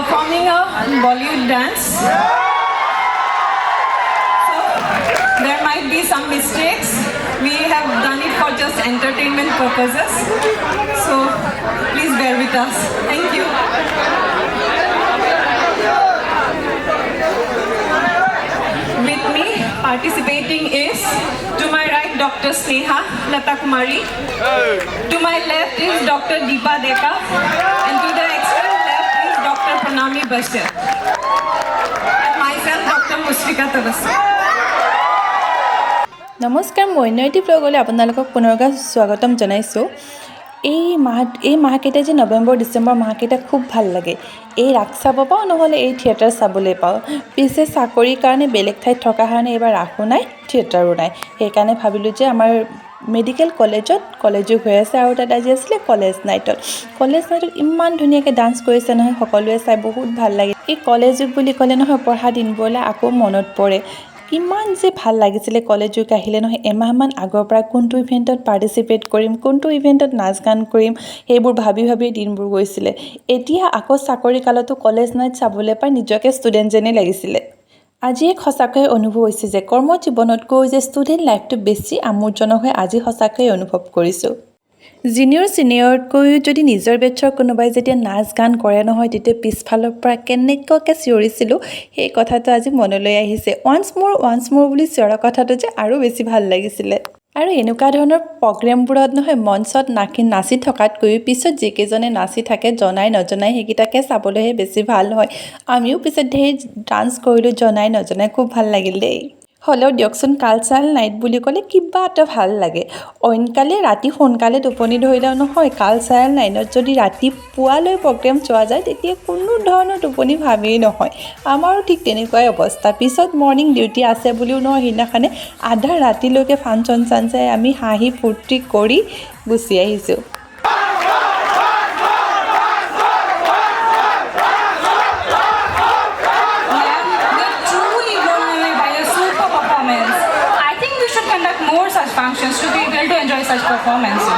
performing a Bollywood dance. So there might be some mistakes. We have done it for just entertainment purposes. So please bear with us. Thank you. With me participating is, to my right, Dr. Sneha Lata Kumari. To my left is Dr. Deepa Deka. And to the extreme left is Dr. Pranami Bashir. And myself, Dr. Mushrika Tabassi. নমস্কাৰ মই নায়ানা'সvlogলৈ আপোনালোকক পুনৰবাৰ স্বাগতম জনাইছোঁ। এই মাহকেইটা যে নৱেম্বৰ ডিচেম্বৰ মাহকেইটা খুব ভাল লাগে। এই ৰাস চাব পাওঁ নহ'লে এই থিয়েটাৰ চাবলৈ পাওঁ। পিছে চাকৰিৰ কাৰণে বেলেগ ঠাইত থকা কাৰণে এইবাৰ ৰাসো নাই থিয়েটাৰো নাই। সেইকাৰণে ভাবিলোঁ যে আমাৰ মেডিকেল কলেজো হৈ আছে আৰু তাত আজি আছিলে কলেজ নাইটত ইমান ধুনীয়াকৈ ডান্স কৰিছে নহয়, সকলোৱে চাই বহুত ভাল লাগে। এই কলেজ যুগ বুলি ক'লে নহয় পঢ়া দিনবোৰলৈ আকৌ মনত পৰে। কিমান যে ভাল লাগিছিলে কলেজ যুগ আহিলে নহয়। এমাহমান আগৰ পৰা কোনটো ইভেণ্টত পাৰ্টিচিপেট কৰিম, কোনটো ইভেণ্টত নাচ গান কৰিম, সেইবোৰ ভাবি দিনবোৰ গৈছিলে। এতিয়া আকৌ চাকৰি কালতো কলেজ নাইট চাবলৈ পাই নিজকে ষ্টুডেণ্ট যেনেই লাগিছিলে। আজি এক সঁচাকৈ অনুভৱ হৈছে যে কৰ্মজীৱনতকৈ যে ষ্টুডেণ্ট লাইফটো বেছি আমোদজনক হৈ আজি সঁচাকৈ অনুভৱ কৰিছোঁ। চিনিয়ৰতকৈও যদি নিজৰ বেটছৰ কোনোবাই যেতিয়া নাচ গান কৰে নহয় তেতিয়া পিছফালৰ পৰা কেনেকুৱাকৈ চিঞৰিছিলোঁ সেই কথাটো আজি মনলৈ আহিছে। ওৱান্স মোৰ বুলি চিঞৰা কথাটো যে আৰু বেছি ভাল লাগিছিলে। আৰু এনেকুৱা ধৰণৰ প্ৰগ্ৰেমবোৰত নহয় মঞ্চত নাচি থকাতকৈ পিছত যিকেইজনে নাচি থাকে জনাই নজনাই সেইকেইটাকে চাবলৈহে বেছি ভাল হয়। আমিও পিছত ধেৰ ডান্স কৰিলোঁ জনাই নজনাই, খুব ভাল লাগিল দেই। হ'লেও দিয়কচোন কালচাৰেল নাইট বুলি ক'লে কিবা এটা ভাল লাগে। অইনকালে ৰাতি সোনকালে টোপনি ধৰিলেও নহয়, কালচাৰেল নাইটত যদি ৰাতিপুৱালৈ প্ৰগ্ৰেম চোৱা যায় তেতিয়া কোনো ধৰণৰ টোপনি ভাৱেই নহয়। আমাৰো ঠিক তেনেকুৱাই অৱস্থা। পিছত মৰ্ণিং ডিউটি আছে বুলিও নহয় সেইদিনাখনে আধা ৰাতিলৈকে ফাংচন চাই আমি হাঁহি ফূৰ্তি কৰি গুচি আহিছোঁ। I think we should conduct more such functions to be able to enjoy such performances.